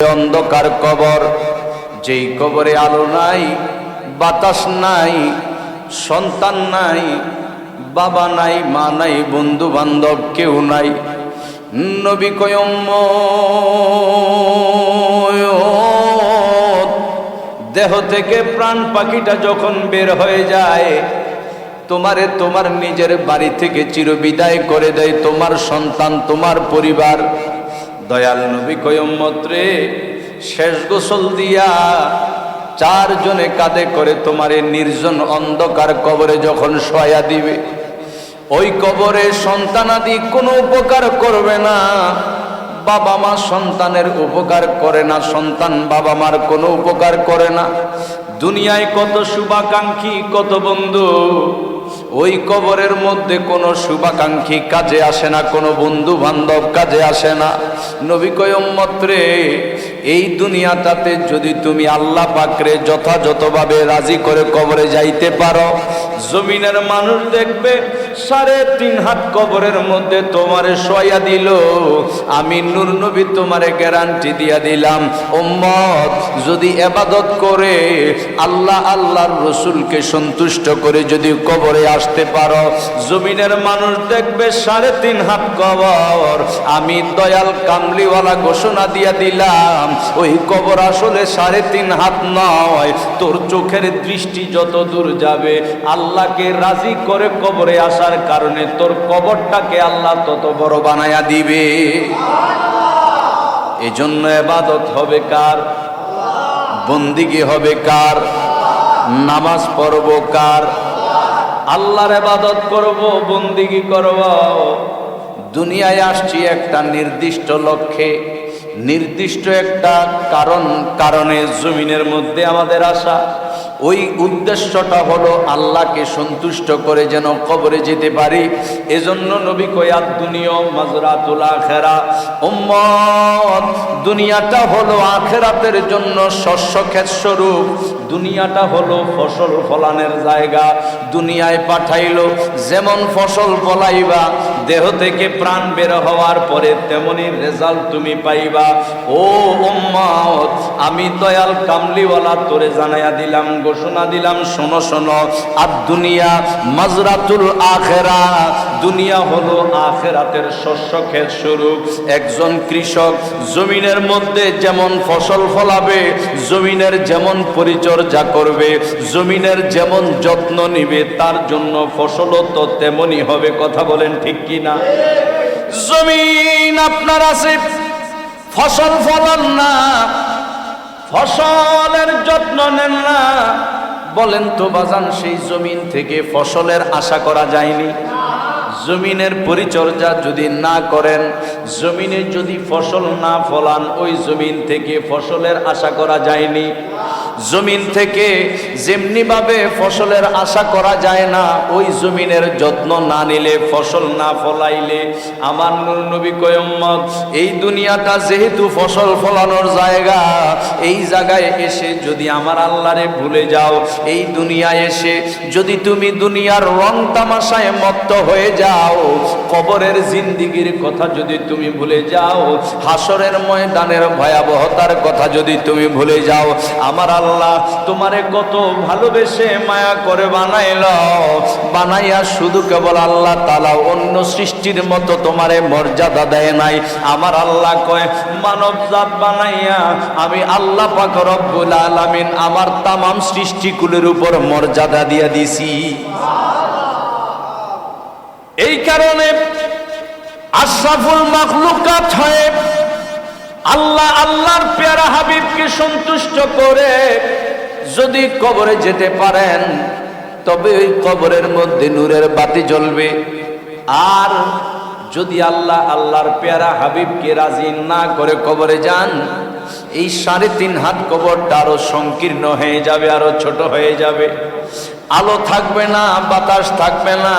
অন্ধকার কবর, যেই কবরে আলো নাই, বাতাস নাই, সন্তান নাই, বাবা নাই, মা নাই, বন্ধু বান্ধব কেউ নাই। নবী কয় উম্মত, দেহ থেকে প্রাণ পাখিটা যখন বের হয়ে যায়, তোমারে তোমার নিজের বাড়ি থেকে চিরবিদায় করে দেয় তোমার সন্তান, তোমার পরিবার। দয়াল নবী কয় উম্মত রে, শেষ গোসল দিয়া চারজনে কাঁধে করে তোমারে নির্জন অন্ধকার কবরে যখন শোয়া দিবে, ওই কবরে সন্তানাদি কোনো উপকার করবে না। বাবা মা সন্তানের উপকার করে না, সন্তান বাবা মার কোনো উপকার করে না। দুনিয়ায় কত শুভাকাঙ্ক্ষী, কত বন্ধু, ওই কবরের মধ্যে কোনো শুভাকাঙ্ক্ষী কাজে আসে না, কোনো বন্ধু বান্ধব কাজে আসে না। নবী কয় উম্মত রে, এই দুনিয়াটাতে যদি তুমি আল্লাহ পাকরে যথাযথভাবে রাজি করে কবরে যাইতে পারো, জমিনের মানুষ দেখবে 3.5 হাত কবরের মধ্যে তোমারে শোয়া দিল। আমি নূর নবী তোমারে গ্যারান্টি দিয়া দিলাম, উম্মত যদি ইবাদত করে আল্লাহ আল্লাহর রসুলকে সন্তুষ্ট করে যদি কবরে আসতে পারো, জমিনের মানুষ দেখবে 3.5 হাত কবর। আমি দয়াল কামলিওয়ালা ঘোষণা দিয়া দিলাম, ওই কবর আসলে 3.5 হাত নয়। তোর চোখের দৃষ্টি যত দূর যাবে, আল্লাহকে রাজি করে কবরে আসার কারণে তোর কবরটাকে আল্লাহ তত বড় বানায়া দিবে। এজন্য ইবাদত হবে কার? বন্দিগি হবে কার? নামাজ পড়ব কার? আল্লাহর ইবাদত করব, বন্দিগি করব। দুনিয়ায় আসছি একটা নির্দিষ্ট লক্ষ্যে, নির্দিষ্ট একটা কারণে জমিনের মধ্যে আমাদের আসা। ওই উদ্দেশ্যটা হলো আল্লাহকে সন্তুষ্ট করে যেন কবরে যেতে পারি। এজন্য নবী কয় দুনিয়া মাজরাতুল আখিরা। উম্মত, দুনিয়াটা হলো আখিরাতের জন্য শস্য ক্ষেত স্বরূপ। দুনিয়াটা হলো ফসল ফলানোর জায়গা। দুনিয়ায় পাঠাইলো, যেমন ফসল ফলাইবা, দেহ থেকে প্রাণ বের হওয়ার পরে তেমনি রেজাল্ট তুমি পাইবা। ও উম্মত, আমি দয়াল কামলিওয়ালা তোরে জানাইয়া দিলাম, ঘোষণা দিলাম, শোনো শোনো, আর দুনিয়া মাজরাতুল আখিরা। দুনিয়া হলো আখিরাতের শস্য ক্ষেত স্বরূপ। একজন কৃষক জমিনের মধ্যে যেমন ফসল ফলাবে, জমিনের যেমন পরিচর্যা করবে, জমিনের যেমন যত্ন নিবে, তার জন্য ফসলও তো তেমনই হবে। কথা বলেন ঠিক কি না? জমিন আপনার আছে, ফসল ফলান না, ফসলের যত্ন নেন না, বলেন তো বাজান, সেই জমিন থেকে ফসলের আশা করা যায়নি? জমিনের পরিচর্যা যদি না করেন, জমিনে যদি ফসল না ফলান, ওই জমিন থেকে ফসলের আশা করা যায়নি? জমিন থেকে যেমনি ভাবে ফসলের আশা করা যায় না, ওই জমিনের যত্ন না নিলে, ফসল না ফলাইলে, আমার নূর নবী কয় উম্মত, এই দুনিয়াটা যেহেতু ফসল ফলানোর জায়গা, এই জায়গায় এসে যদি আমার আল্লাহরে ভুলে যাও, এই দুনিয়ায় এসে যদি তুমি দুনিয়ার রং তামাশায় মত্ত হয়ে যাও, কবরের জিন্দিগির কথা যদি তুমি ভুলে যাও, হাসরের ময়দানের ভয়াবহতার কথা যদি তুমি ভুলে যাও, আমার আল্লাহ তোমারে কত ভালোবেসে মায়া করে বানাইল, বানাইয়া শুধু কেবল আল্লাহ তাআলা অন্য সৃষ্টির মতো তোমারে মর্যাদা দেয় নাই। আমার আল্লাহ কয়, মানব জাত বানাইয়া আমি আল্লাহ পাক রব্বুল আলামিন আমার তামাম সৃষ্টিকুলের উপর মর্যাদা দিয়ে দিছি। এই কারণে আশরাফুল মাখলুকাত হয়ে আল্লাহ আল্লাহর প্যারা হাবিবকে সন্তুষ্ট করে যদি কবরে যেতে পারেন, তবে ওই কবরের মধ্যে নূরের বাতি জ্বলবে। আর যদি আল্লাহ আল্লাহর প্যারা হাবিবকে রাজি না করে কবরে যান, এই 3.5 হাত কবরটা আরো সংকীর্ণ হয়ে যাবে, আরো ছোট হয়ে যাবে। আলো থাকবে না, বাতাস থাকবে না,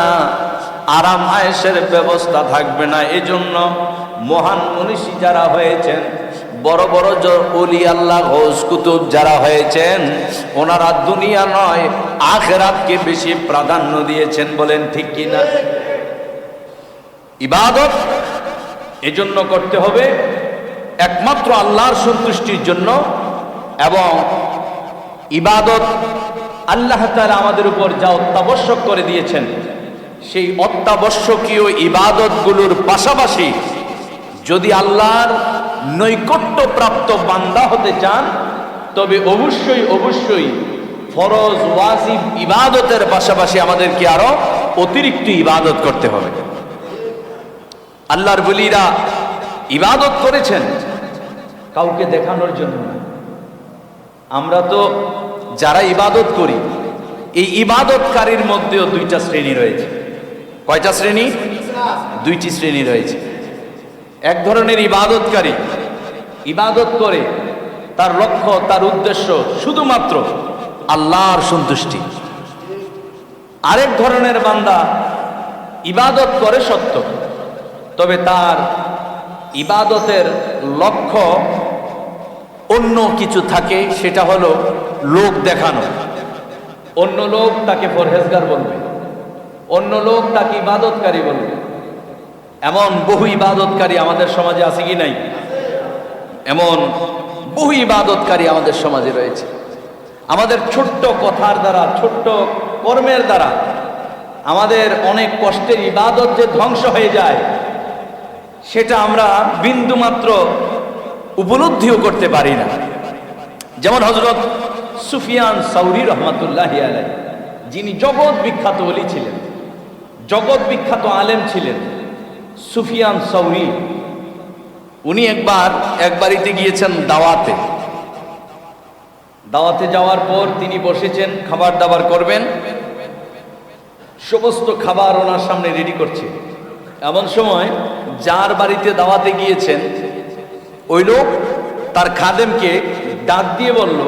আরাম আয়েশের ব্যবস্থা থাকবে না। এজন্য মহান মনীষী যারা হয়েছেন, বড় বড় ওলি আল্লাহ গৌস কুতুব যারা হয়েছেন, ওনারা দুনিয়া নয় আখিরাতকে বেশি প্রাধান্য দিয়েছেন। বলেন ঠিক কি না? ইবাদত এজন্য করতে হবে একমাত্র আল্লাহর সন্তুষ্টির জন্য, এবং ইবাদত আল্লাহ তাআলা আমাদের উপর যা অত্যাবশ্যক করে দিয়েছেন সেই অত্যাবশ্যকীয় ইবাদতগুলোর পাশাপাশি যদি আল্লাহর নৈকট্য প্রাপ্ত বান্দা হতে চান তবে অবশ্যই অবশ্যই ফরজ ওয়াজিব ইবাদতের পাশাপাশি আমাদেরকে আরো অতিরিক্ত ইবাদত করতে হবে। আল্লাহর ওলিরা ইবাদত করেছেন কাউকে দেখানোর জন্য না। আমরা তো যারা ইবাদত করি এই ইবাদতকারীর মধ্যেও দুইটা শ্রেণী রয়েছে। কয়টা শ্রেণী? দুইটি শ্রেণী রয়েছে। এক ধরনের ইবাদতকারী ইবাদত করে তার লক্ষ্য তার উদ্দেশ্য শুধুমাত্র আল্লাহর সন্তুষ্টি। আরেক ধরনের বান্দা ইবাদত করে সত্য, তবে তার ইবাদতের লক্ষ্য অন্য কিছু থাকে, সেটা হলো লোক দেখানো। অন্য লোক তাকে পরহেজগার বলবে, অন্য লোক তাকে ইবাদতকারী বলবে। এমন বহু ইবাদতকারী আমাদের সমাজে আছে কি নাই? এমন বহু ইবাদতকারী আমাদের সমাজে রয়েছে। আমাদের ছোট্ট কথার দ্বারা, ছোট্ট কর্মের দ্বারা আমাদের অনেক কষ্টের ইবাদত যে ধ্বংস হয়ে যায় সেটা আমরা বিন্দুমাত্র উপলব্ধিও করতে পারি না। যেমন হযরত সুফিয়ান সাউরি রহমাতুল্লাহি আলাইহি, যিনি জগৎ বিখ্যাত ওলি ছিলেন, জগৎ বিখ্যাত আলেম ছিলেন, সুফিয়ান সাউরি, উনি একবার এক বাড়িতে গিয়েছেন দাওয়াতে। দাওয়াতে যাওয়ার পর তিনি বসেছেন, খাবার দাবার করবেন, সমস্ত খাবার ওনার সামনে রেডি করছে। এমন সময় যার বাড়িতে দাওয়াতে গিয়েছেন ওই লোক তার খাদেমকে ডাক দিয়ে বলল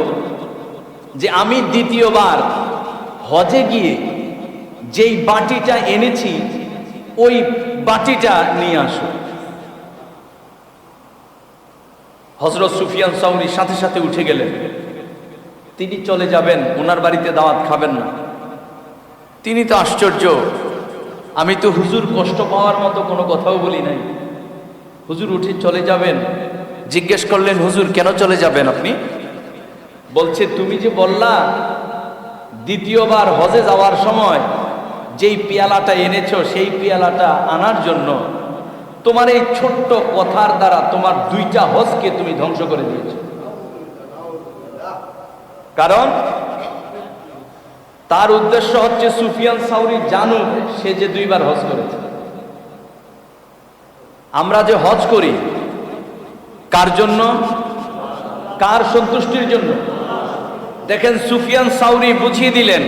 যে আমি দ্বিতীয়বার হজে গিয়ে যেই বাটিটা এনেছি ওই বাটিটা নিয়ে আসো। হযরত সুফিয়ান সাউরি সাথে সাথে উঠে গেলেন। তিনি চলে যাবেন, ওনার বাড়িতে দাওয়াত খাবেন না। তিনি তো আশ্চর্য, আমি তো হুজুর কষ্ট পাওয়ার মতো কোনো কথাও বলি নাই, হুজুর উঠে চলে যাবেন। জিজ্ঞেস করলেন, হুজুর কেন চলে যাবেন আপনি? বলছে, তুমি যে বললা দ্বিতীয়বার হজে যাওয়ার সময় যেই পেয়ালাটা এনেছো সেই পেয়ালাটা আনার জন্য তোমার এই ছোট্ট কথার দ্বারা তোমার দুইটা হজকে তুমি ধ্বংস করে দিয়েছো। কারণ তার উদ্দেশ্য হচ্ছে সুফিয়ান সাউরি জানুক সে যে দুইবার হজ করেছে। আমরা যে হজ করি কার জন্য? কার সন্তুষ্টির জন্য? দেখেন সুফিয়ান সাউরি বুঝিয়ে দিলেন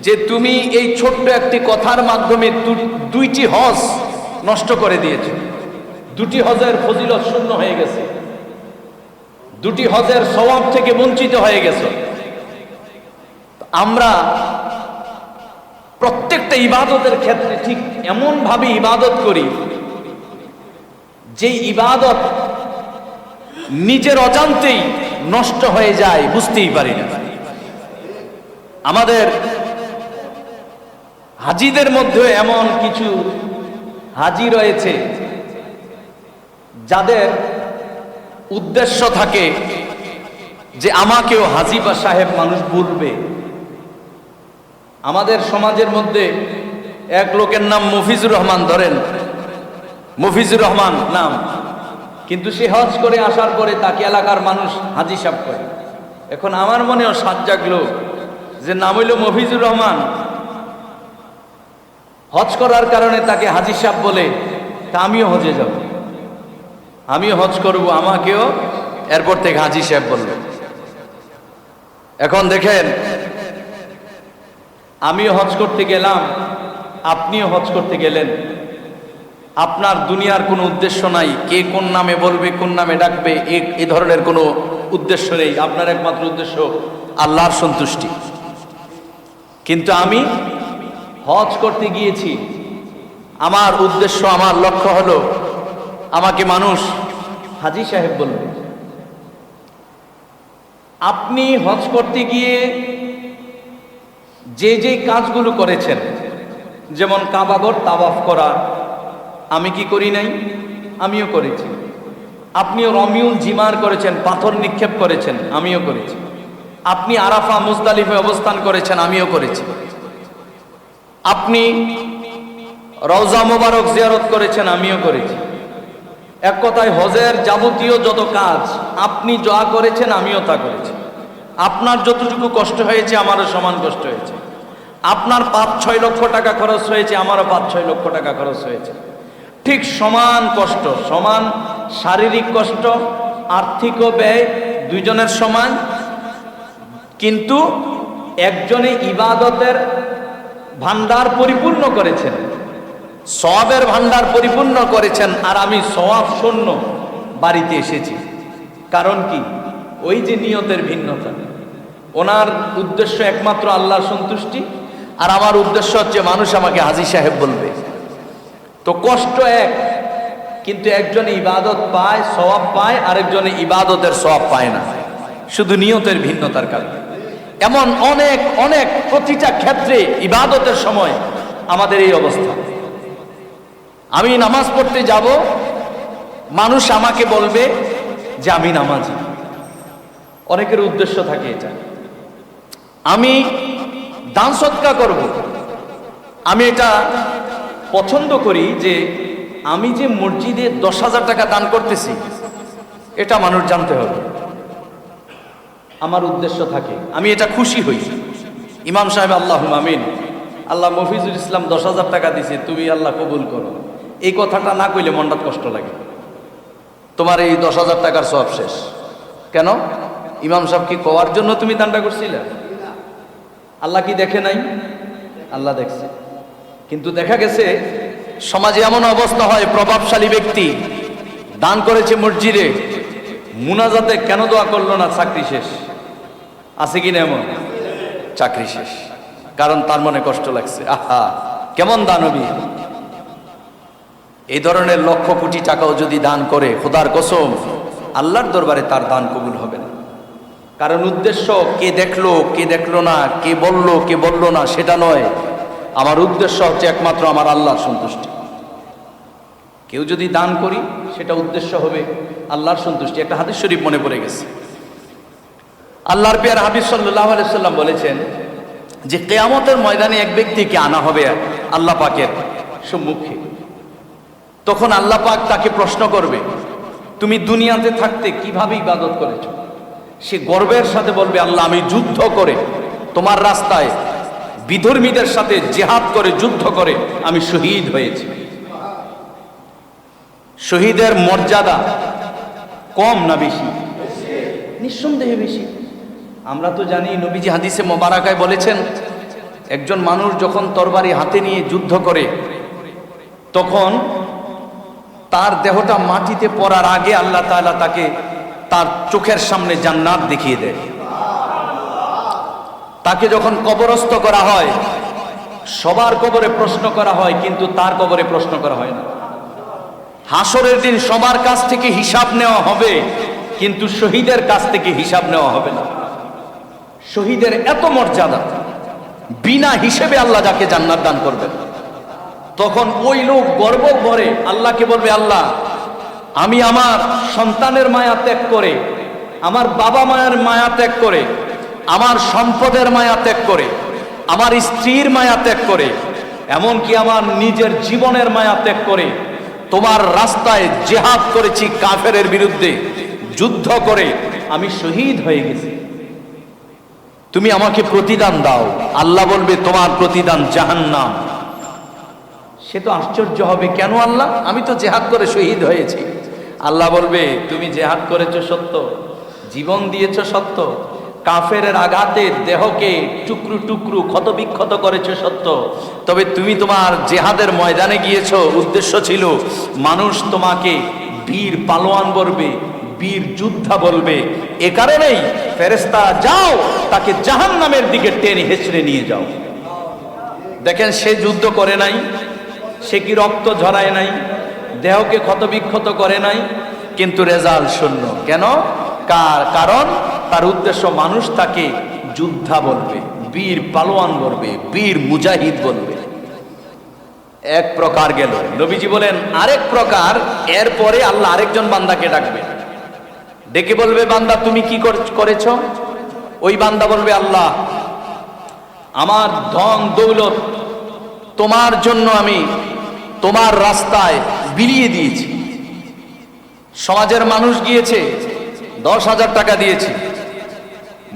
যে তুমি এই ছোট্ট একটি কথার মাধ্যমে দুইটি হজ নষ্ট করে দিয়েছো, দুটি হজের ফজিলত শূন্য হয়ে গেছে, দুটি হজের সওয়াব থেকে বঞ্চিত হয়ে গেছে। আমরা প্রত্যেকটা ইবাদতের ক্ষেত্রে ঠিক এমন ভাবে ইবাদত করি যে ইবাদত নিজের অজান্তেই নষ্ট হয়ে যায়, বুঝতেই পারি না। আমাদের হাজীদের মধ্যে এমন কিছু হাজী রয়েছে যাদের উদ্দেশ্য থাকে যে আমাকেও হাজী বা সাহেব মানুষ বলবে। আমাদের সমাজের মধ্যে এক লোকের নাম মফিজুর রহমান, ধরেন মফিজুর রহমান নাম, কিন্তু সে হজ করে আসার পরে তাকে এলাকার মানুষ হাজী সাহেব করে। এখন আমার মনেও সাজ জাগলো যে নাম হইল মফিজুর রহমান, হজ করার কারণে তাকে হাজী সাহেব বলে, তা আমিও হজে যাব, আমিও হজ করব, আমাকেও এরপর থেকে হাজী সাহেব বলবে। এখন দেখেন, আমিও হজ করতে গেলাম, আপনিও হজ করতে গেলেন, আপনার দুনিয়ার কোনো উদ্দেশ্য নাই, কে কোন নামে বলবে, কোন নামে ডাকবে, এই ধরনের কোনো উদ্দেশ্য নেই। আপনার একমাত্র উদ্দেশ্য আল্লাহর সন্তুষ্টি। কিন্তু আমি হজ করতে গিয়েছি, আমার উদ্দেশ্য, আমার লক্ষ্য হলো আমাকে মানুষ হাজী সাহেব বলবে। আপনি হজ করতে গিয়ে যে যে কাজগুলো করেছেন, যেমন কাবাঘর তাওয়াফ করা, আমি কি করি নাই? আমিও করেছি। আপনি রমিউল জিমার করেছেন, পাথর নিক্ষেপ করেছেন, আমিও করেছি। আপনি আরাফা মুজদালিফে অবস্থান করেছেন, আমিও করেছি। আপনি রওজা মোবারক জিয়ারত করেছেন, আমিও করেছি। এক কথায় হজের যাবতীয় যত কাজ আপনি যা করেছেন, আমিও তা করেছি। আপনার যতটুকু কষ্ট হয়েছে আমারও সমান কষ্ট হয়েছে। আপনার 5-6 লক্ষ টাকা খরচ হয়েছে, আমারও 5-6 লক্ষ টাকা খরচ হয়েছে। ঠিক সমান কষ্ট, সমান শারীরিক কষ্ট, আর্থিকও ব্যয় দুইজনের সমান। কিন্তু একজনে ইবাদতের ভান্ডার পরিপূর্ণ করেছেন, সওয়াবের ভান্ডার পরিপূর্ণ করেছেন, আর আমি সওয়াব শূন্য বাড়িতে এসেছি। কারণ কি? ওই যে নিয়তের ভিন্নতা। ওনার উদ্দেশ্য একমাত্র আল্লাহর সন্তুষ্টি, আর আমার উদ্দেশ্য হচ্ছে মানুষ আমাকে হাজী সাহেব বলবে। তো কষ্ট এক, কিন্তু একজনে ইবাদত পায়, সওয়াব পায়, আরেকজনে ইবাদতের সওয়াব পায় না, শুধু নিয়তের ভিন্নতার কারণে। এমন অনেক অনেক প্রতিটা ক্ষেত্রে ইবাদতের সময় আমাদের এই অবস্থা। আমি নামাজ পড়তে যাব, মানুষ আমাকে বলবে যে আমি নামাজি। অনেকের উদ্দেশ্য থাকে এটা। আমি দান সদকা করব, আমি এটা পছন্দ করি যে আমি যে মসজিদে 10,000 টাকা দান করতেছি এটা মানুষ জানতে হবে। আমার উদ্দেশ্য থাকে, আমি এটা খুশি হই। ইমাম সাহেব আল্লাহুম্মা আমিন, আল্লাহ মফিজুল ইসলাম 10,000 টাকা দিছে, তুমি আল্লাহ কবুল করো, এই কথাটা না কইলে মনটা কষ্ট লাগে। তোমার এই 10,000 টাকার সওয়াব শেষ। কেন? ইমাম সাহেব কি কোয়ার জন্য তুমি দানটা করছিলে? আল্লাহ কি দেখে নাই? আল্লাহ দেখছে। কিন্তু দেখা গেছে সমাজে এমন অবস্থা হয়, প্রভাবশালী ব্যক্তি দান করেছে মসজিদে, মুনাজাতে কেন দোয়া করলো না? চাকরি শেষ। আছে কি না এমন? চাকরি শেষ, কারণ তার মনে কষ্ট লাগছে। আহা, কেমন দানবী! এই ধরনের লক্ষ কোটি টাকাও যদি দান করে, খোদার কসম আল্লাহর দরবারে তার দান কবুল হবে না। কারণ উদ্দেশ্য কে দেখলো কে দেখলো না, কে বললো কে বললো না সেটা নয়। আমার উদ্দেশ্য হচ্ছে একমাত্র আমার আল্লাহর সন্তুষ্টি। কেউ যদি দান করি সেটা উদ্দেশ্য হবে আল্লাহর সন্তুষ্টি। একটা হাদিস শরীফ মনে পড়ে গেছে। আল্লাহর পেয়ার হাবিব সাল্লাল্লাহু আলাইহি সাল্লাম বলেছেন যে কিয়ামতের ময়দানে এক ব্যক্তিকে আনা হবে আল্লাহ পাকের সম্মুখে। তখন আল্লাহ পাক তাকে প্রশ্ন করবে, তুমি দুনিয়াতে থাকতে কিভাবে ইবাদত করেছো? সে গর্বের সাথে বলবে, আল্লাহ আমি যুদ্ধ করে তোমার রাস্তায় বিধর্মীদের সাথে জিহাদ করে যুদ্ধ করে আমি শহীদ হয়েছি। শহীদের মর্যাদা কম না বেশি? নিঃসন্দেহে বেশি। আমরা তো জানি, নবীজি হাদিসে মোবারকায় বলেছেন, একজন মানুষ যখন তরবারি হাতে নিয়ে যুদ্ধ করে তখন তার দেহটা মাটিতে পড়ার আগে আল্লাহ তাআলা তাকে তার চোখের সামনে জান্নাত দেখিয়ে দেয়। তাকে যখন কবরস্থ করা হয়, সবার কবরে প্রশ্ন করা হয়, কিন্তু তার কবরে প্রশ্ন করা হয় না। হাসরের দিন সবার কাছ থেকে হিসাব নেওয়া হবে, কিন্তু শহীদের কাছ থেকে হিসাব নেওয়া হবে না। শহীদের এত মর্যাদা, বিনা হিসেবে আল্লাহ যাকে জান্নাত দান করবেন। তখন ওই লোক গর্ব ভরে আল্লাহকে বলবে, আল্লাহ আমি আমার সন্তানের মায়া ত্যাগ করে, আমার বাবা মায়ের মায়া ত্যাগ করে, আমার সম্পদের মায়া ত্যাগ করে, আমার স্ত্রীর মায়া ত্যাগ করে, এমনকি আমার নিজের জীবনের মায়া ত্যাগ করে তোমার রাস্তায় জিহাদ করেছি, কাফেরের বিরুদ্ধে যুদ্ধ করে আমি শহীদ হয়ে গেছি, তুমি আমাকে প্রতিদান দাও। আল্লাহ বলবে, তোমার প্রতিদান জাহান্নাম। সে তো আশ্চর্য হবে, কেন আল্লাহ? আমি তো জিহাদ করে শহীদ হয়েছি। আল্লাহ বলবে, তুমি জিহাদ করেছো সত্য, জীবন দিয়েছো সত্য, কাফেরের আঘাতে দেহকে টুকরো টুকরো ক্ষত বিক্ষত করেছো সত্য, তবে তুমি তোমার জিহাদের ময়দানে গিয়েছো, উদ্দেশ্য ছিল মানুষ তোমাকে বীর পালোয়ান বলবে, বীর যোদ্ধা বলবে। এ কারণেই ফেরেশতারা, যাও তাকে জাহান্নামের দিকে টেনে হেঁচড়ে নিয়ে যাও। দেখেন, সে যুদ্ধ করে নাই, সে কি রক্ত ঝরায় নাই, দেহকে ক্ষতবিক্ষত করে নাই, কিন্তু রেজাল্ট শূন্য। কেন? কারণ তার উদ্দেশ্য মানুষ তাকে যোদ্ধা বলবে, বীর পালোয়ান বলবে, বীর মুজাহিদ বলবে। এক প্রকার গেল। নবীজি বলেন আরেক প্রকার, এরপরে আল্লাহ আরেকজন বান্দাকে ডাকবে, ডেকে বলবে বান্দা তুমি কি করেছ? ওই বান্দা বলবে আল্লাহ আমার ধন দৌলত তোমার জন্য আমি তোমার রাস্তায় বিলিয়ে দিয়েছি। সমাজের মানুষ গিয়েছে 10,000 টাকা দিয়েছি,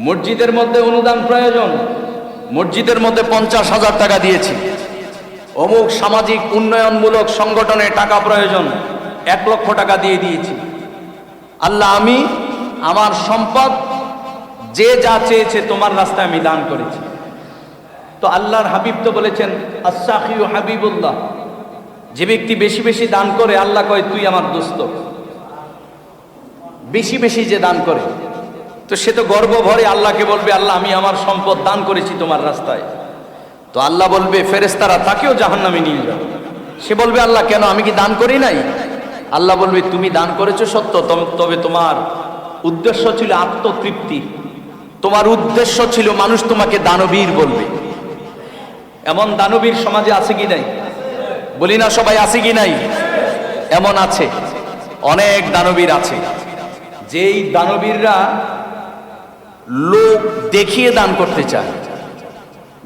মসজিদের মধ্যে অনুদান প্রয়োজন, মসজিদের মধ্যে 50,000 টাকা দিয়েছি, অমুক সামাজিক উন্নয়নমূলক সংগঠনে টাকা প্রয়োজন, 1 লক্ষ টাকা দিয়ে দিয়েছি। আল্লাহ আমি আমার সম্পদ যে যা চেয়েছে তোমার রাস্তায় আমি দান করেছি। তো আল্লাহর হাবিব তো বলেছেন আস-সাখিউ হাবিবুল্লাহ, যে ব্যক্তি বেশি বেশি দান করে আল্লাহ কয় তুই আমার দোস্ত। বেশি বেশি যে দান করে, তো সে তো গর্ব ভরে আল্লাহকে বলবে আল্লাহ আমি আমার সম্পদ দান করেছি তোমার রাস্তায়। তো আল্লাহ বলবে ফেরেশতারা তাকেও জাহান্নামে নিয়ে যাও। সে বলবে আল্লাহ কেন, আমি কি দান করি নাই? আল্লাহ বলবে তুমি দান করেছো সত্য, তবে তোমার উদ্দেশ্য ছিল আত্মতৃপ্তি, তোমার উদ্দেশ্য ছিল মানুষ তোমাকে দানবীর বলবে। এমন দানবীর সমাজে আছে কি নাই? বলি না সবাই আছে কি নাই? এমন আছে, অনেক দানবীর আছে, যেই দানবীররা লোক দেখিয়ে দান করতে চায়।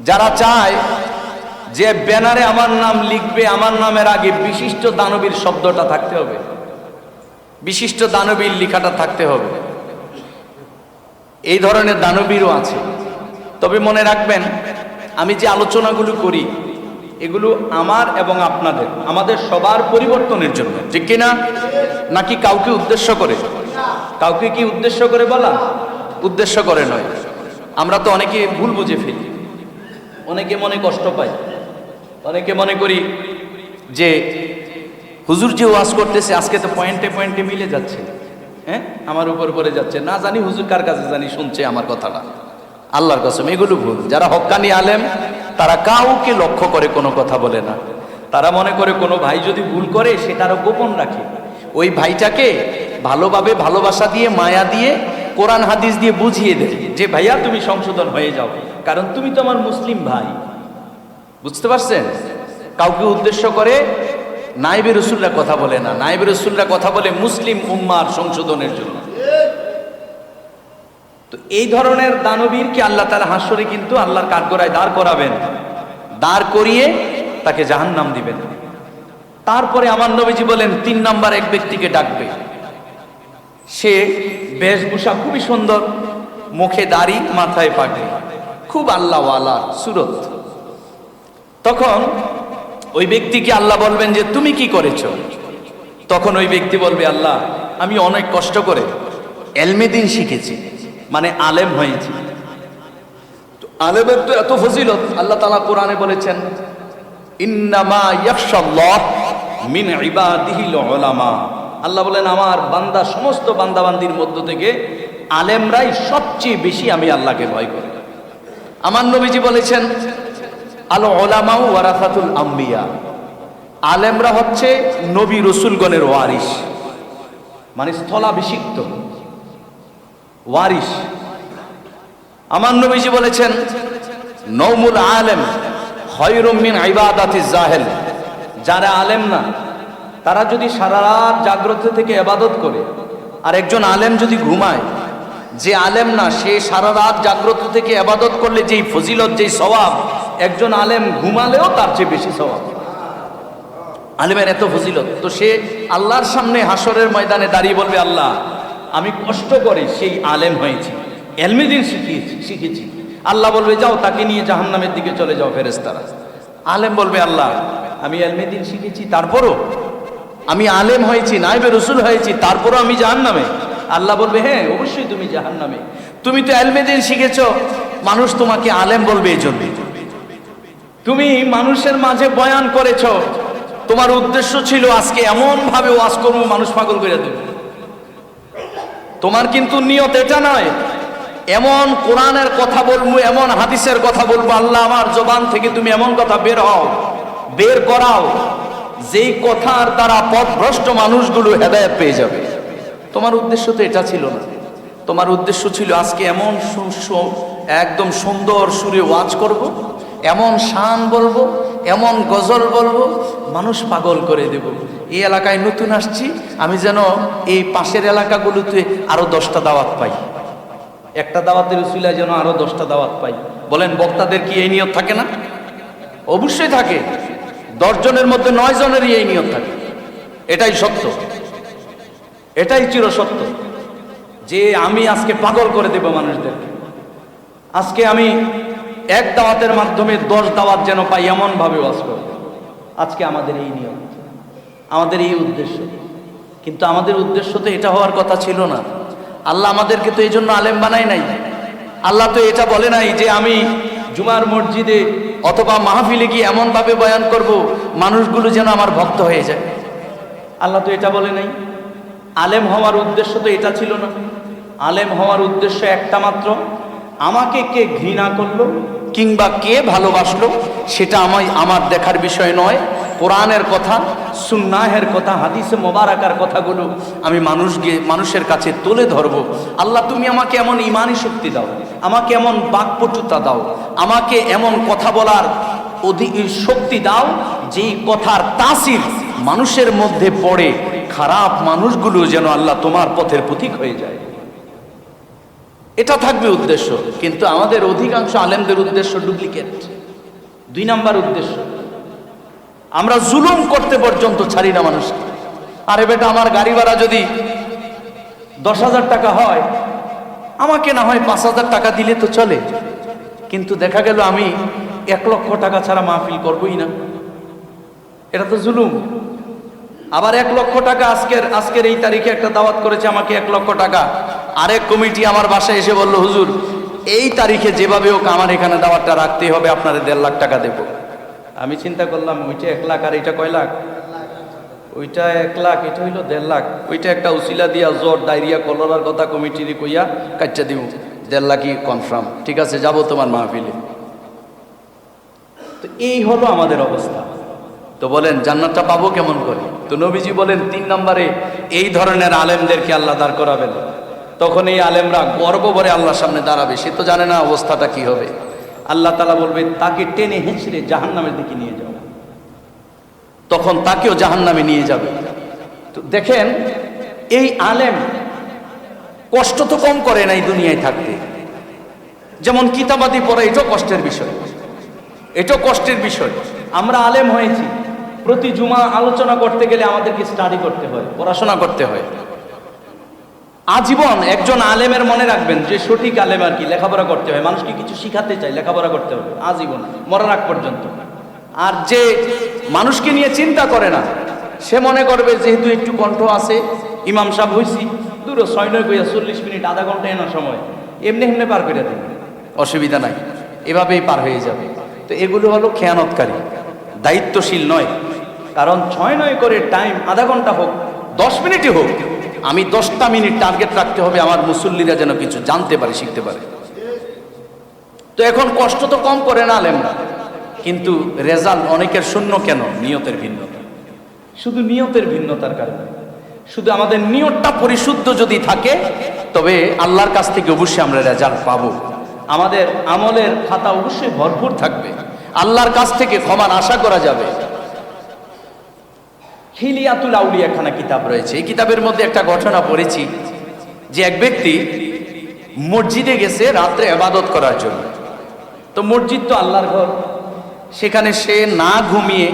যারা চায় যে ব্যানারে আমার নাম লিখবে, আমার নামের আগে বিশিষ্ট দানবীর শব্দটা থাকতে হবে, বিশিষ্ট দানবীর লেখাটা থাকতে হবে, এই ধরনের দানবীরও আছে। তবে মনে রাখবেন আমি যে আলোচনাগুলো করি এগুলো আমার এবং আপনাদের, আমাদের সবার পরিবর্তনের জন্য, ঠিক কিনা? নাকি কাউকে উদ্দেশ্য করে? কাউকে কি উদ্দেশ্য করে বলা? উদ্দেশ্য করে নয়। আমরা তো অনেকে ভুল বুঝে ফেলি, অনেকে মনে কষ্ট পায়, অনেকে মনে করি যে হুজুর যে ওয়াজ করতেছে আজকে তো পয়েন্টে পয়েন্টে মিলে যাচ্ছে, হ্যাঁ আমার উপর পড়ে যাচ্ছে, না জানি হুজুর কার কাছে জানি শুনছে আমার কথাটা। আল্লাহর কসম এগুলো ভুল। যারা হক্কানি আলেম তারা কাউকে লক্ষ্য করে কোনো কথা বলে না। তারা মনে করে কোনো ভাই যদি ভুল করে সেটারও গোপন রাখে, ওই ভাইটাকে ভালোভাবে ভালোবাসা দিয়ে মায়া দিয়ে কোরআন হাদিস দিয়ে বুঝিয়ে দেয় যে ভাইয়া তুমি সংশোধন হয়ে যাও, কারণ তুমি তো আমার মুসলিম ভাই। বুঝতে পারছেন? কাউকে উদ্দেশ্য করে নায়েবে রাসূলরা কথা বলে না, নায়েবে রাসূলরা কথা বলে মুসলিম উম্মার সংশোধনের জন্য। তো এই ধরনের দানবীরকে আল্লাহ তাআলা হাসরে কিন্তু আল্লাহর কাঠগড়ায় দাঁড় করাবেন, দাঁড় করিয়ে তাকে জাহান্নাম দিবেন। তারপরে আমার নবীজি বলেন 3 নাম্বার এক ব্যক্তিকে ডাকবে, সে বেশভূষা খুবই সুন্দর, মুখে দাড়ি, মাথায় পাগড়ি, খুব আল্লাহওয়ালা সুরত। তখন ওই ব্যক্তিকে আল্লাহ বলবেন যে তুমি কি করেছো? তখন ওই ব্যক্তি বলবে আল্লাহ আমি অনেক কষ্ট করে ইলমে দ্বীন শিখেছি, মানে আলেম হয়েছি। তো আলেমের তো এত ফজিলত, আল্লাহ তাআলা কোরআনে বলেছেন ইন্নামা ইয়াখশাল্লাহ মিন ইবাদিহিল উলামা। আল্লাহ বলেন আমার বান্দা, সমস্ত বান্দাবান্দির মধ্য থেকে আলেমরাই সবচেয়ে বেশি আমি আল্লাহকে ভয় করি। আমার নবীজি বলেছেন আল উলামাউ ওয়ারাসাতুল আম্বিয়া, আলেমরা হচ্ছে নবী রাসূলগণের ওয়ারিস, মানে স্থলাভিষিক্ত ওয়ারিস। আমার নবীজি বলেছেন নওমুল আলেম খায়রুম মিন ইবাদাতিজ জাহেল, যারা আলেম না তারা যদি সারা রাত জাগ্রত থেকে ইবাদত করে, আর একজন আলেম যদি ঘুমায়, যে আলেম না সে সারা রাত জাগ্রত থেকে ইবাদত করলে যেই ফজিলত যেই সওয়াব, একজন আলেম ঘুমালেও তার চেয়ে বেশি সওয়াব। আলেমের এত ফজিলত, তো সে আল্লাহর সামনে হাসরের ময়দানে দাঁড়িয়ে বলবে আল্লাহ আমি কষ্ট করে সেই আলেম হয়েছি, ইলমে দ্বীন শিখেছি। আল্লাহ বলবে যাও তাকে নিয়ে জাহান্নামের দিকে চলে যাও ফেরেশতারা। আলেম বলবে আল্লাহ আমি ইলমে দ্বীন শিখেছি, তারপরও আমি আলেম হয়েছি, নায়েবে রাসূল হয়েছি, তারপরও আমি জাহান্নামে? আল্লাহ বলবে হ্যাঁ অবশ্যই তুমি জাহান্নামে, তুমি তো ইলমে দ্বীন শিখেছো, মানুষ তোমাকে আলেম বলবে এই জন্য। তুমি মানুষের মাঝে বয়ান করেছো, তোমার উদ্দেশ্য ছিল আজকে এমন ভাবে ওয়াজ করবো মানুষ পাগল করে দেবে, তোমার কিন্তু নিয়ত এটা নয়। এমন কোরআনের কথা বলবো, এমন হাদিসের কথা বলবো, আল্লাহ আমার জবান থেকে তুমি এমন কথা বের করাও যেই কথার দ্বারা পথভ্রষ্ট মানুষগুলো হেদায়েত পেয়ে যাবে। তোমার উদ্দেশ্য তো এটা ছিল না, তোমার উদ্দেশ্য ছিল আজকে এমন একদম সুন্দর সুরে ওয়াজ করব, এমন শান বলবো, এমন গজল বলবো, মানুষ পাগল করে দেব। এই এলাকায় নতুন আসছি, আমি যেন এই পাশের এলাকাগুলোতে আরো 10টা দাওয়াত পাই, একটা দাওয়াতের উসিলায় যেন আরো 10টা দাওয়াত পাই। বলেন বক্তাদের কি এই নিয়ত থাকে না? অবশ্যই থাকে। 10 জনের মধ্যে 9 জনেরই এই নিয়ত থাকে। এটাই সত্য, এটাই চির সত্য, যে আমি আজকে পাগল করে দেব মানুষদেরকে। আজকে আমি এক দাওয়াতের মাধ্যমে 10 দাওয়াত যেন পাই, এমন ভাবে ওয়াজ করব। আজকে আমাদের এই নিয়ম, আমাদের এই উদ্দেশ্য। কিন্তু আমাদের উদ্দেশ্য তো এটা হওয়ার কথা ছিল না। আল্লাহ আমাদেরকে তো এই জন্য আলেম বানায় নাই। আল্লাহ তো এটা বলে নাই যে আমি জুমার মসজিদে অথবা মাহফিলে গিয়ে এমন ভাবে বয়ান করব মানুষগুলো যেন আমার ভক্ত হয়ে যায়। আল্লাহ তো এটা বলে নাই। আলেম হওয়ার উদ্দেশ্য তো এটা ছিল না। আলেম হওয়ার উদ্দেশ্য একটা মাত্র, আমাকে কে ঘৃণা করলো কিংবা কে ভালোবাসলো সেটা আমার দেখার বিষয় নয়। কোরআনের কথা, সুন্নাহের কথা, হাদিসে মোবারকার কথাগুলো আমি মানুষের কাছে তুলে ধরবো। আল্লাহ তুমি আমাকে এমন ইমানি শক্তি দাও, আমাকে এমন বাকপটুতা দাও, আমাকে এমন কথা বলার শক্তি দাও যেই কথার তাসির মানুষের মধ্যে পড়ে খারাপ মানুষগুলো যেন আল্লাহ তোমার পথের পথিক হয়ে যায়। এটা থাকবে উদ্দেশ্য। কিন্তু আমাদের অধিকাংশ আলেমদের উদ্দেশ্য ডুপ্লিকেট। 2 নাম্বার উদ্দেশ্য, আমরা জুলুম করতে পর্যন্ত ছাড়ি না মানুষকে। আরে বেটা, আমার গাড়ি ভাড়া যদি 10,000 টাকা হয়, আমাকে না হয় 5,000 টাকা দিলে তো চলে। কিন্তু দেখা গেল আমি 1 লক্ষ টাকা ছাড়া মাহফিল করবই না, এটা তো জুলুম। আবার 1 লক্ষ টাকা আজকের এই তারিখে একটা দাওয়াত করেছে, আমাকে 1 লক্ষ টাকা। আরেক কমিটি আমার বাসায় এসে বলল, হুজুর এই তারিখে যেভাবে হোক আমার এখানে দাওয়াতটা রাখতেই হবে, আপনাদের 1.5 লাখ টাকা দেব। আমি চিন্তা করলাম, ওইটা 1 লাখ আর এটা কয় লাখ? ওইটা 1 লাখ, এটা হইল 1.5 লাখ। ওইটা একটা উসিলা দিয়া জ্বর, ডায়রিয়া, কলরার কথা কমিটির কইয়া কাচ্চা দিব, 1.5 লাখই কনফার্ম। ঠিক আছে, যাবো তোমার মাহফিলে। তো এই হলো আমাদের অবস্থা। তো বলেন জান্নাতটা পাবো কেমন করে? তো নবীজি বলেন 3 নম্বরে এই ধরনের আলেমদেরকে আল্লাহ দাঁড় করাবেন। তখন এই আলেমরা গর্ব ভরে আল্লাহর সামনে দাঁড়াবে। সে তো জানে না অবস্থাটা কি হবে। আল্লাহ তাআলা বলবে তাকে টেনে হেঁচড়ে জাহান্নামের দিকে নিয়ে যাও। তখন তাকেও জাহান্নামে নিয়ে যাবে। তো দেখেন, এই আলেম কষ্ট তো কম করে নাই দুনিয়ায় থাকতে। যেমন কিতাবাদি পড়া, এটাও কষ্টের বিষয়, এটাও কষ্টের বিষয়। আমরা আলেম হয়েছি, প্রতি জুমা আলোচনা করতে গেলে আমাদেরকে স্টাডি করতে হয়, পড়াশোনা করতে হয়। আজীবন একজন আলেমের মনে রাখবেন যে সঠিক আলেম আর কি, লেখাপড়া করতে হয়। মানুষকে কিছু শিখাতে চাই, লেখাপড়া করতে হবে আজীবন, মরার আগ পর্যন্ত। আর যে মানুষকে নিয়ে চিন্তা করে না, সে মনে করবে যেহেতু একটু কণ্ঠ আছে, ইমাম সাহেব হইছি, দূর 6-9 কইয়া 40 মিনিট, আধা ঘন্টা এনার সময়, এমনি এমনি পার করে দেবে, অসুবিধা নাই, এভাবেই পার হয়ে যাবে। তো এগুলো হলো খেয়ানতকারী, দায়িত্বশীল নয়। কারণ 6-9 করে টাইম, আধা ঘন্টা হোক, 10 মিনিটই হোক, আমি 10টা মিনিট টার্গেট রাখতে হবে, আমার মুসল্লিরা যেন কিছু জানতে পারে, শিখতে পারে। তো এখন কষ্ট তো কম করে না আলেমরা, কিন্তু রেজাল্ট অনেকের শূন্য কেন? নিয়তের ভিন্নতা। শুধু নিয়তের ভিন্নতার কারণে। শুধু আমাদের নিয়তটা পরিশুদ্ধ যদি থাকে, তবে আল্লাহর কাছ থেকে অবশ্যই আমরা রেজাল্ট পাবো। আমাদের আমলের খাতা অবশ্যই ভরপুর থাকবে, আল্লাহর কাছ থেকে ক্ষমার আশা করা যাবে। হিলিয়াতুল আউলিয়া একখানা কিতাব রয়েছে। এই কিতাবের মধ্যে একটা ঘটনা পড়েছি যে এক ব্যক্তি মসজিদে গেছে রাত্রে ইবাদত করার জন্য। তো মসজিদ তো আল্লাহর ঘর, সেখানে সে না ঘুমিয়ে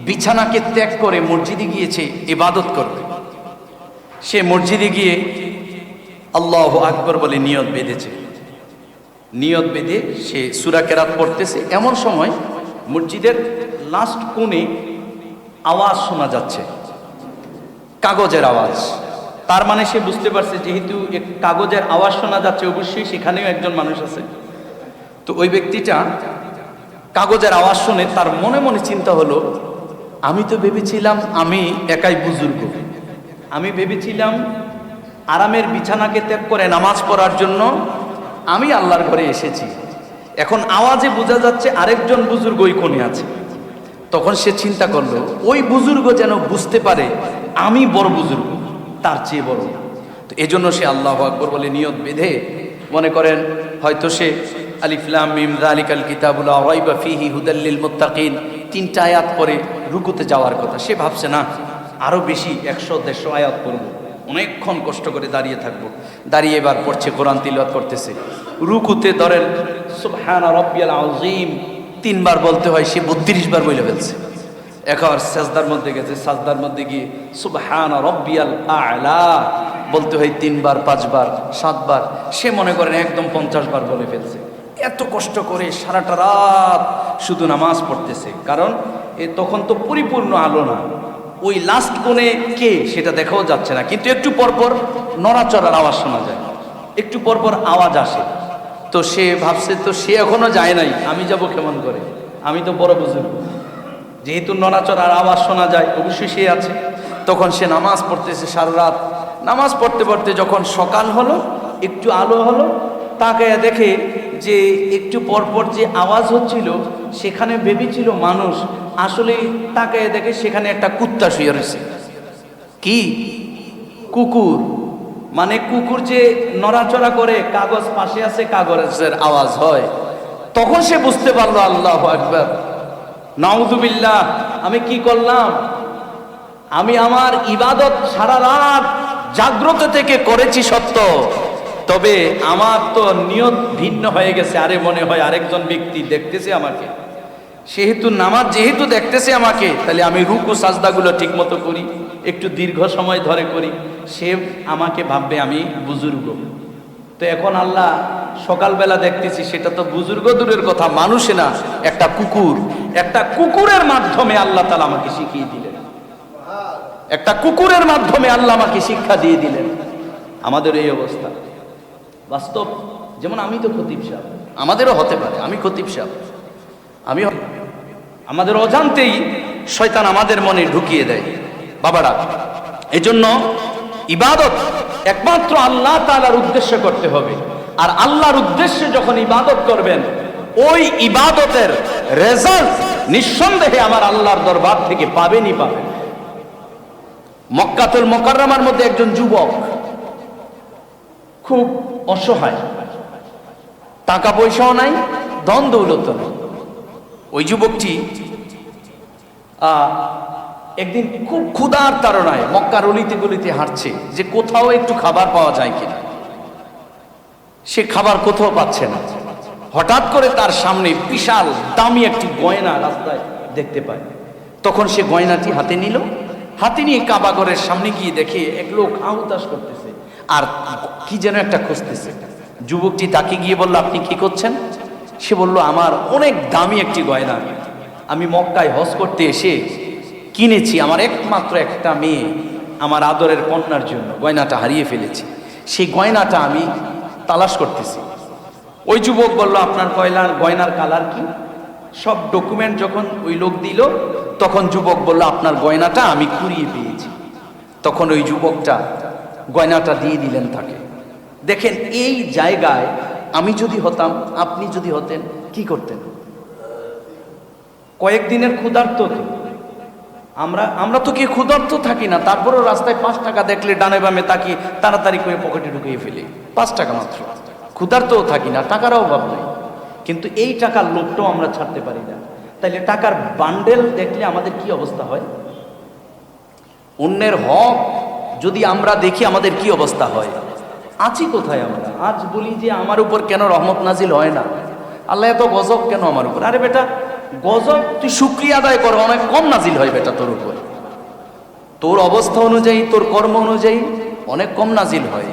বিছানাকে ত্যাগ করে মসজিদে গিয়েছে ইবাদত করতে। সে মসজিদে গিয়ে আল্লাহু আকবার বলে নিয়ত বেঁধেছে। নিয়ত বেঁধে সে সূরা কেরাত পড়তেছে। এমন সময় মসজিদের লাস্ট কোণে আওয়াজ শোনা যাচ্ছে, কাগজের আওয়াজ। তার মানে সে বুঝতে পারছে যেহেতু কাগজের আওয়াজ শোনা যাচ্ছে, অবশ্যই সেখানেও একজন মানুষ আছে। তো ওই ব্যক্তিটা কাগজের আওয়াজ শুনে তার মনে মনে চিন্তা হলো, আমি তো ভেবেছিলাম আমি একাই বুজুর্গ, আমি ভেবেছিলাম আরামের বিছানাকে ত্যাগ করে নামাজ পড়ার জন্য আমি আল্লাহর ঘরে এসেছি। এখন আওয়াজে বোঝা যাচ্ছে আরেকজন বুজুর্গ ওই কোণে আছে। তখন সে চিন্তা করলো, ওই বুজুর্গ যেন বুঝতে পারে আমি বড় বুজুর্গ, তার চেয়ে বড়। তো এজন্য সে আল্লাহু আকবার বলে নিয়ত বেঁধে, মনে করেন হয়তো সে আলিফ লাম মিম যালিকাল কিতাবু লা রাইবা ফীহি হুদাল লিল মুত্তাকিন, 3টা আয়াত পরে রুকুতে যাওয়ার কথা। সে ভাবছে না আরো বেশি 100-150 আয়াত পড়ব, অনেকক্ষণ কষ্ট করে দাঁড়িয়ে থাকবো। দাঁড়িয়ে এবার পড়ছে, কোরআন তিলাওয়াত করতেছে। রুকুতে ধরেন সুবহানা রাব্বিয়াল আযীম 3 বার বলতে হয়, সে 32 বার বলে ফেলছে। একবার সাজদার মধ্যে গেছে, সাজদার মধ্যে গিয়ে সুবহানা রাব্বিয়াল আ'লা বলতে হয় 3 বার 5 বার 7 বার, সে মনে করেন একদম 50 বার বলে ফেলছে। এত কষ্ট করে সারাটা রাত শুধু নামাজ পড়তেছে, কারণ তখন তো পরিপূর্ণ আলো না, ওই লাস্ট কোণে কে সেটা দেখাও যাচ্ছে না, কিন্তু একটু পরপর নড়াচড়ার আওয়াজ শোনা যায়, একটু পরপর আওয়াজ আসে। তো সে ভাবছে তো সে এখনো যায় নাই, আমি যাব কেমন করে, আমি তো বড় বুজুর্গ, যেহেতু নড়াচড়ার আওয়াজ শোনা যায় অবশ্যই সে আছে। তখন সে নামাজ পড়তেছে সারা রাত। নামাজ পড়তে পড়তে যখন সকাল হলো, একটু আলো হলো, তাকায়া দেখে যে একটু পরপর যে আওয়াজ হচ্ছিল সেখানে ভেবেছিল মানুষ, আসলে তাকায়া দেখে সেখানে একটা কুত্তা শুয়ে রয়েছে। কি? কুকুর। মানে কুকুর যে নড়াচড়া করে, কাগজ পাশে আছে, কাগজের আওয়াজ হয়। তখন সে বুঝতে পারলো আল্লাহু আকবার, নাউযুবিল্লাহ, আমি কি করলাম? আমি আমার ইবাদত সারা রাত জাগ্রত থেকে করেছি সত্য, তবে আমার তো নিয়ত ভিন্ন হয়ে গেছে। আরে মনে হয় আরেকজন ব্যক্তি দেখতেছে আমাকে, সেহেতু নামাজ যেহেতু দেখতেছে আমাকে, তাহলে আমি রুকু সাজদাগুলো ঠিক মতো করি, একটু দীর্ঘ সময় ধরে করি, সে আমাকে ভাববে আমি বুজুর্গ। তো এখন আল্লাহ সকালবেলা দেখতেছি সেটা তো বুজুর্গ দূরের কথা, মানুষে না, একটা কুকুর, একটা কুকুরের মাধ্যমে আল্লাহ তাআলা আমাকে শিখিয়ে দিলেন, একটা কুকুরের মাধ্যমে আল্লাহ আমাকে শিক্ষা দিয়ে দিলেন। আমাদের এই অবস্থা বাস্তব। যেমন আমি তো খতিব সাহেব, আমাদেরও হতে পারে আমি খতিব সাহেব, আমি আমাদের অজান্তেই শয়তান আমাদের মনে ঢুকিয়ে দেয় বাবারা। এজন্য ইবাদত একমাত্র আল্লাহ তাআলার উদ্দেশ্যে করতে হবে, আর আল্লাহর উদ্দেশ্যে যখন ইবাদত করবেন, ওই ইবাদতের রেজাল্ট নিঃসন্দেহে আমার আল্লাহর দরবার থেকে পাবেনই পাবেন। মক্কাতুল মুকাররমার মধ্যে একজন যুবক খুব অসহায়, টাকা পয়সাও নাই, ধন দৌলত নাই। ওই যুবকটি একদিন খুব ক্ষুধার তাড়নায় মক্কার অলিতে গলিতে হাঁটছে, যে কোথাও একটু খাবার পাওয়া যায় কিনা। সে খাবার কোথাও পাচ্ছে না। হঠাৎ করে তার সামনে বিশাল দামি একটি গয়না রাস্তায় দেখতে পায়। তখন সে গয়নাটি হাতে নিল, হাতে নিয়ে কাবা ঘরের সামনে গিয়ে দেখে এক লোক আহুতাস করতেছে আর কি যেন একটা খুঁজতেছে। যুবকটি তাকে গিয়ে বলল, আপনি কি করছেন? সে বলল, আমার অনেক দামি একটি গয়না, আমি মক্কায় হজ করতে এসে কিনেছি, আমার একমাত্র একটা মেয়ে, আমার আদরের কন্যার জন্য গয়নাটা হারিয়ে ফেলেছি, সেই গয়নাটা আমি তালাশ করতেছি। ওই যুবক বলল, আপনার গয়নার কালার কি? সব ডকুমেন্ট যখন ওই লোক দিল, তখন যুবক বলল, আপনার গয়নাটা আমি কুড়িয়ে পেয়েছি। তখন ওই যুবকটা গয়নাটা দিয়ে দিলেন তাকে। দেখেন, এই জায়গায় আমি যদি হতাম, আপনি যদি হতেন, কি করতেন? কয়েকদিনের ক্ষুধার্ত তো আমরা তো কি ক্ষুধার্ত থাকি না, তারপরেও রাস্তায় 5 টাকা দেখলে ডানে বামে তাকিয়ে তাড়াতাড়ি করে পকেটে ঢুকিয়ে ফেলি। 5 টাকা মাত্র, ক্ষুধার্তও থাকি না, টাকারও অভাব নেই, কিন্তু এই টাকার লোভটাও আমরা ছাড়তে পারি না। তাইলে টাকার বান্ডেল দেখলে আমাদের কি অবস্থা হয়? অন্যের হক যদি আমরা দেখি আমাদের কি অবস্থা হয়? আছি কোথায় আমরা? আজ বলি যে আমার উপর কেন রহমত নাজিল হয় না, আল্লাহ এত গজব কেন আমার উপর? আরে বেটা, গজব তুই শুকরিয়া আদায় করো, অনেক কম নাজিল হয় বেটা তোর উপর। তোর অবস্থা অনুযায়ী, তোর কর্ম অনুযায়ী অনেক কম নাজিল হয়।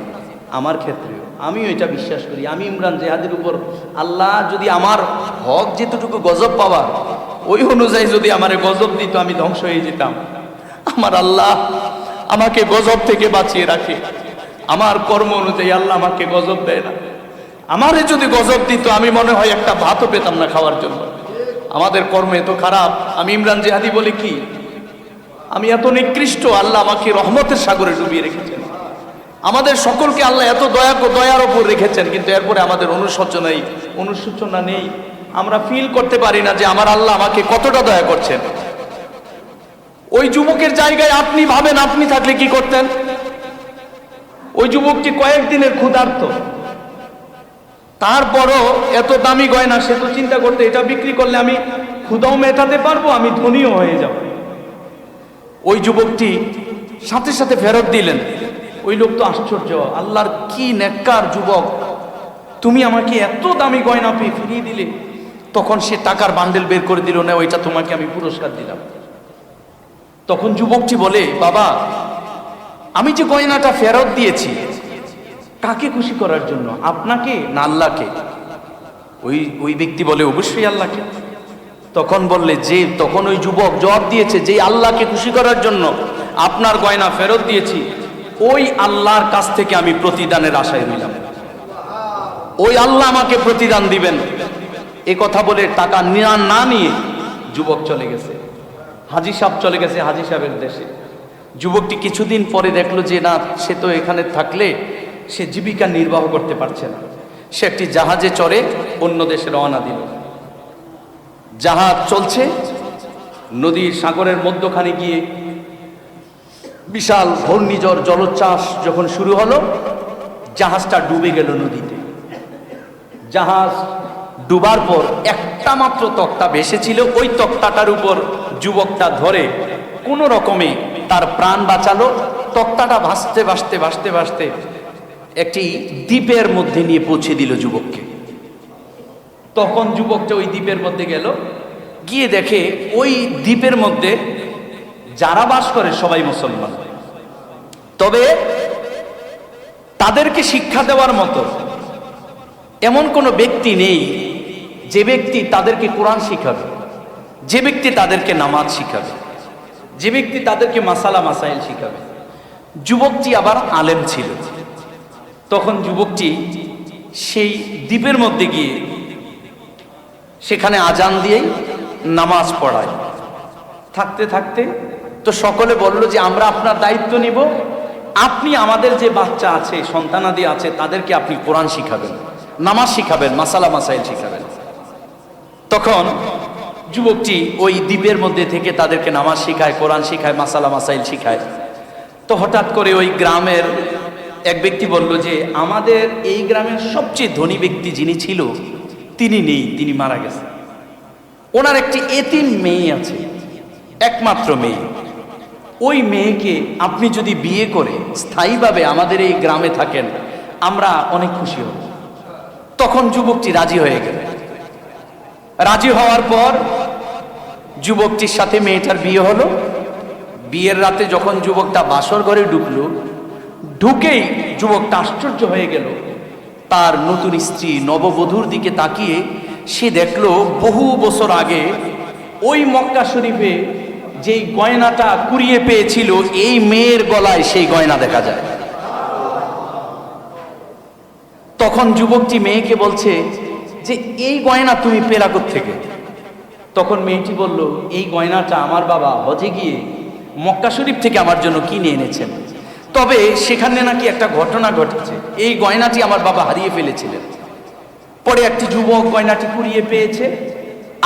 আমার ক্ষেত্রেও আমিও এটা বিশ্বাস করি। আমি ইমরান জেহাদের উপর আল্লাহ যদি আমার হক যেতটুকু গজব পাওয়ার, ওই অনুযায়ী যদি আমারে গজব দিত, আমি ধ্বংস হয়ে যেতাম। আমার আল্লাহ আমাকে গজব থেকে বাঁচিয়ে রাখে, আমার কর্ম অনুযায়ী আল্লাহ আমাকে গজব দেয় না। আমারে যদি গজব দিত, আমি মনে হয় একটা ভাতও পেতাম না খাওয়ার জন্য। আমাদের কর্ম এত খারাপ। আমি ইমরান জেহাদি বলে কি, আমি এত নিকৃষ্ট, আল্লাহ আমাকে রহমতের সাগরে ডুবিয়ে রেখেছেন। আমাদের সকলকে আল্লাহ এত দয়ার ওপর রেখেছেন, কিন্তু এরপরে আমাদের অনুশোচনা নেই। আমরা ফিল করতে পারি না যে আমার আল্লাহ আমাকে কতটা দয়া করছেন। ওই যুবকের জায়গায় আপনি ভাবেন, আপনি থাকলে কি করতেন? ওই যুবকটি কয়েকদিনের ক্ষুধার্ত, তারপরও এত দামি গয়না, সে তো চিন্তা করতে এটা বিক্রি করলে আমি ক্ষুধাও মেটাতে পারবো, আমি ধনীও হয়ে যাব। ওই যুবকটি সাথে সাথে ফেরত দিলেন। ওই লোক তো আশ্চর্য, আল্লাহর কি নেককার যুবক, তুমি আমাকে এত দামি গয়না পেয়ে ফিরিয়ে দিলে। তখন সে টাকার বান্ডেল বের করে দিল, না ওইটা তোমাকে আমি পুরস্কার দিলাম। তখন যুবকটি বলে, বাবা আমি যে গয়নাটা ফেরত দিয়েছি কাকে খুশি করার জন্য, আপনাকে না আল্লাহকে? ওই ব্যক্তি বলে, অবশ্যই আল্লাহকে। তখন বললে যে, তখন ওই যুবক জবাব দিয়েছে, যে আল্লাহকে খুশি করার জন্য আপনার গয়না ফেরত দিয়েছি, ওই আল্লাহর কাছ থেকে আমি প্রতিদানের আশায় রইলাম, ওই আল্লাহ আমাকে প্রতিদান দিবেন। এ কথা বলে টাকা না নিয়ে যুবক চলে গেছে, হাজী সাহেব চলে গেছে হাজী সাহেবের দেশে। যুবকটি কিছুদিন পরে দেখলো যে না, সে তো এখানে থাকলে সে জীবিকা নির্বাহ করতে পারছে না। সে একটি জাহাজে চড়ে অন্য দেশে রওনা দিল। জাহাজ চলছে, নদীর সাগরের মধ্যখানে গিয়ে বিশাল ঘূর্ণিঝড় জলোচ্ছ্বাস যখন শুরু হলো, জাহাজটা ডুবে গেল নদীতে। জাহাজ ডুবার পর একটা মাত্র তক্তা ভেসেছিল, ওই তক্তাটার উপর যুবকটা ধরে কোনো রকমে তার প্রাণ বাঁচালো। তক্তাটা ভাসতে ভাসতে ভাসতে ভাসতে একটি দ্বীপের মধ্যে নিয়ে পৌঁছে দিল যুবককে। তখন যুবকটা ওই দ্বীপের মধ্যে গেল, গিয়ে দেখে ওই দ্বীপের মধ্যে যারা বাস করে সবাই মুসলমান, তবে তাদেরকে শিক্ষা দেওয়ার মতো এমন কোনো ব্যক্তি নেই যে ব্যক্তি তাদেরকে কোরআন শিখাবে, যে ব্যক্তি তাদেরকে নামাজ শিখাবে, যে ব্যক্তি তাদেরকে মাসালা মাসাইল শিখাবে। যুবকটি আবার আলেম ছিল। তখন যুবকটি সেই দ্বীপের মধ্যে গিয়ে সেখানে আজান দিয়ে নামাজ পড়ায়। থাকতে থাকতে তো সকলে বলল যে আমরা আপনার দায়িত্ব নিব, আপনি আমাদের যে বাচ্চা আছে, সন্তানাদি আছে, তাদেরকে আপনি কোরআন শিখাবেন, নামাজ শিখাবেন, মাসালা মাসাইল শিখাবেন। তখন যুবকটি ওই দ্বীপের মধ্যে থেকে তাদেরকে নামাজ শিখায়, কোরআন শিখায়, মাসালা মাসাইল শিখায়। তো হঠাৎ করে ওই গ্রামের এক ব্যক্তি বলল যে আমাদের এই গ্রামের সবচেয়ে ধনী ব্যক্তি যিনি ছিল তিনি নেই, তিনি মারা গেছে। ওনার একটি এতিম মেয়ে আছে, একমাত্র মেয়ে। ওই মেয়েকে আপনি যদি বিয়ে করে স্থায়ীভাবে আমাদের এই গ্রামে থাকেন, আমরা অনেক খুশি হব। তখন যুবকটি রাজি হয়ে গেল। রাজি হওয়ার পর যুবকটির সাথে মেয়েটার বিয়ে হলো। বিয়ের রাতে যখন যুবকটা বাসর ঘরে ঢুকলো, ঢুকেই যুবকটা আশ্চর্য হয়ে গেল। তার নতুন স্ত্রী নববধূর দিকে তাকিয়ে সে দেখলো বহু বছর আগে ওই মক্কা শরীফে যেই গয়নাটা কুড়িয়ে পেয়েছিল, এই মেয়ের গলায় সেই গয়না দেখা যায়। তখন যুবকটি মেয়েকে বলছে যে এই গয়না তুমি পেলা কোত্থেকে? তখন মেয়েটি বলল, এই গয়নাটা আমার বাবা হজে গিয়ে মক্কা শরীফ থেকে আমার জন্য কিনে এনেছেন, তবে সেখানে নাকি একটা ঘটনা ঘটেছে, এই গয়নাটি আমার বাবা হারিয়ে ফেলেছিলেন। পরে একটি যুবক গয়নাটি কুড়িয়ে পেয়েছে,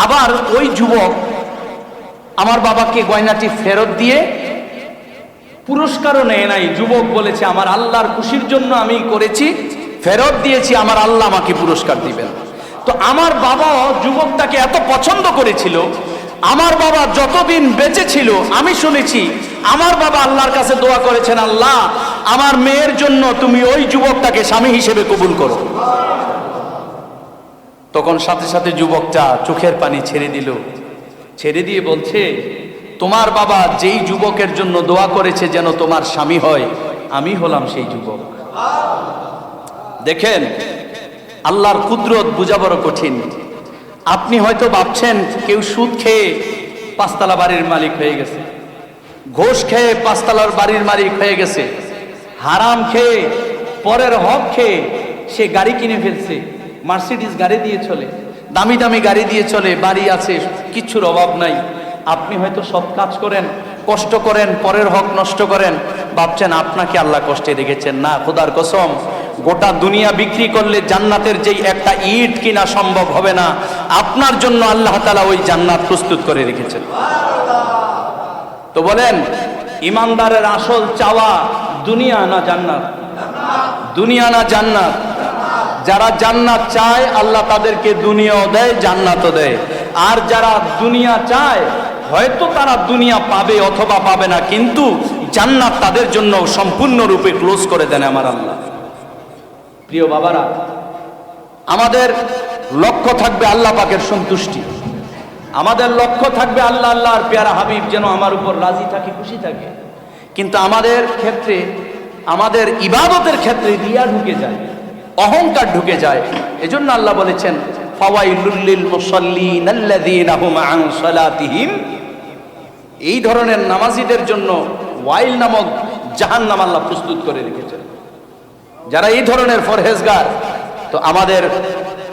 আবার ওই যুবক আমার বাবাকে গয়নাটি ফেরত দিয়ে পুরস্কারও নেয় নাই। যুবক বলেছে আমার আল্লাহর খুশির জন্য আমি করেছি, ফেরত দিয়েছি, আমার আল্লাহ আমাকে পুরস্কার দিবেন। তো আমার বাবাও যুবকটাকে এত পছন্দ করেছিল, আমার বাবা যতদিন বেঁচে ছিল আমি শুনেছি আমার বাবা আল্লাহর কাছে দোয়া করেছেন, আল্লাহ আমার মেয়ের জন্য তুমি ওই যুবকটাকে স্বামী হিসেবে কবুল করো। তখন সাথে সাথে যুবকটা চোখের পানি ছেড়ে দিল, ছেড়ে দিয়ে বলছে, তোমার বাবা যেই যুবকের জন্য দোয়া করেছে যেন তোমার স্বামী হয়, আমি হলাম সেই যুবক। দেখেন আল্লাহর কুদরত বোঝা বড় কঠিন। আপনি হয়তো ভাবছেন কেউ সুদ খেয়ে পাঁচতলা বাড়ির মালিক হয়ে গেছে, ঘোষ খেয়ে পাঁচতলার বাড়ির মালিক হয়ে গেছে, হারাম খেয়ে পরের হক খেয়ে সে গাড়ি কিনে ফেলছে, মার্সিডিজ গাড়ি দিয়ে চলে, দামি দামি গাড়ি দিয়ে চলে, বাড়ি আছে, কিচ্ছুর অভাব নাই। আপনি হয়তো সব কাজ করেন, কষ্ট করেন, পরের হক নষ্ট করেন, ভাবছেন আপনাকে আল্লাহ কষ্টে রেখেছেন। না, খোদার কসম, গোটা দুনিয়া বিক্রি করলে জান্নাতের যেই একটা ইট কিনা সম্ভব হবে না, আপনার জন্য আল্লাহ তাআলা ওই জান্নাত প্রস্তুত করে রেখেছেন। তো বলেন ইমানদারের আসল চাওয়া দুনিয়া না জান্নাত? দুনিয়া না জান্নাত? যারা জান্নাত চায় আল্লাহ তাদেরকে দুনিয়াও দেয়, জান্নাতও দেয়। আর যারা দুনিয়া চায় হয়তো তারা দুনিয়া পাবে অথবা পাবে না, কিন্তু জান্নাত তাদের জন্য সম্পূর্ণরূপে ক্লোজ করে দেন আমার আল্লাহ। প্রিয় বাবারা, আমাদের লক্ষ্য থাকবে আল্লাহ পাকের সন্তুষ্টি, আমাদের লক্ষ্য থাকবে আল্লাহ আল্লাহর পেয়ারা হাবিব যেন আমার উপর রাজি থাকে, খুশি থাকে। কিন্তু আমাদের ক্ষেত্রে, আমাদের ইবাদতের ক্ষেত্রে রিয়া ঢুকে যায়, অহংকার ঢুকে যায়। এজন্য আল্লাহ বলেছেন ফাওয়াইলুল লিল মুসাল্লিন আল্লাযীনা হুম আন সালাতিহিম, এই ধরনের নামাজীদের জন্য ওয়াইল নামক জাহান্নাম আল্লাহ প্রস্তুত করে রেখেছেন। যারা এই ধরনের পরহেজগার, তো আমাদের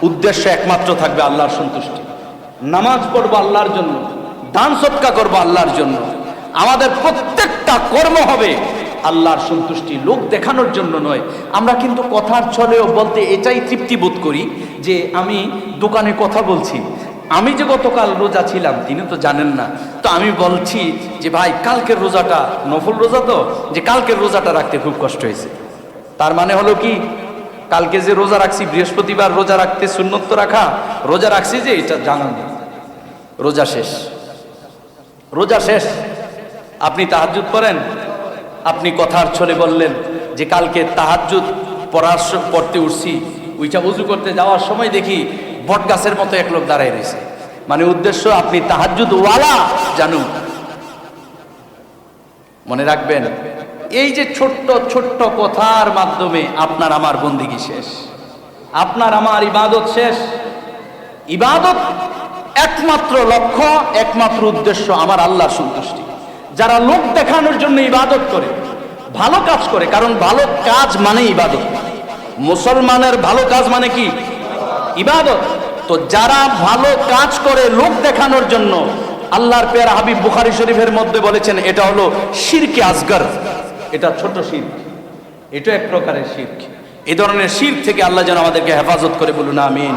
উদ্দেশ্য একমাত্র থাকবে আল্লাহর সন্তুষ্টি। নামাজ পড়বো আল্লাহর জন্য, দান সদকা করবো আল্লাহর জন্য, আমাদের প্রত্যেকটা কর্ম হবে আল্লাহর সন্তুষ্টি, লোক দেখানোর জন্য নয়। আমরা কিন্তু কথার ছলেও বলতে এটাই তৃপ্তি বোধ করি যে আমি দোকানে কথা বলছি, আমি যে গতকাল রোজা ছিলাম তিনি তো জানেন না, তো আমি বলছি যে ভাই কালকের রোজাটা নফল রোজা, তো যে কালকের রোজাটা রাখতে খুব কষ্ট হয়েছে। তার মানে হলো কি, কালকে যে রোজা রাখছি, বৃহস্পতিবার রোজা রাখতে সুন্নত তো রাখা, রোজা রাখছি যে এটা জানান না, রোজা শেষ, রোজা শেষ। আপনি তাহাজ্জুদ পড়েন, আপনি কথার ছলে বললেন যে কালকে তাহাজ্জুদ পড়তে উঠছি, ওইটা উজু করতে যাওয়ার সময় দেখি বট গাছের মতো এক লোক দাঁড়ায় রয়েছে, মানে উদ্দেশ্য আপনি তাহাজ্জুদ ওয়ালা জানুন। মনে রাখবেন, এই যে ছোট্ট ছোট্ট কথার মাধ্যমে আপনার আমার বন্দিগি শেষ, আপনার আমার ইবাদত শেষ। ইবাদত একমাত্র লক্ষ্য, একমাত্র উদ্দেশ্য আমার আল্লাহর সন্তুষ্টি। যারা লোক দেখানোর জন্য ইবাদত করে, ভালো কাজ করে, কারণ ভালো কাজ মানে ইবাদত, মুসলমানের ভালো কাজ মানে কি? ইবাদত। তো যারা ভালো কাজ করে লোক দেখানোর জন্য, আল্লাহর পেয়ারা হাবিব বুখারী শরীফের মধ্যে বলেছেন এটা হলো শিরকে আসগর, এটা ছোট শিরক, এটা এক প্রকারের শিরক। এই ধরনের শিরক থেকে আল্লাহ যেন আমাদেরকে হেফাজত করে, বলুন আমিন।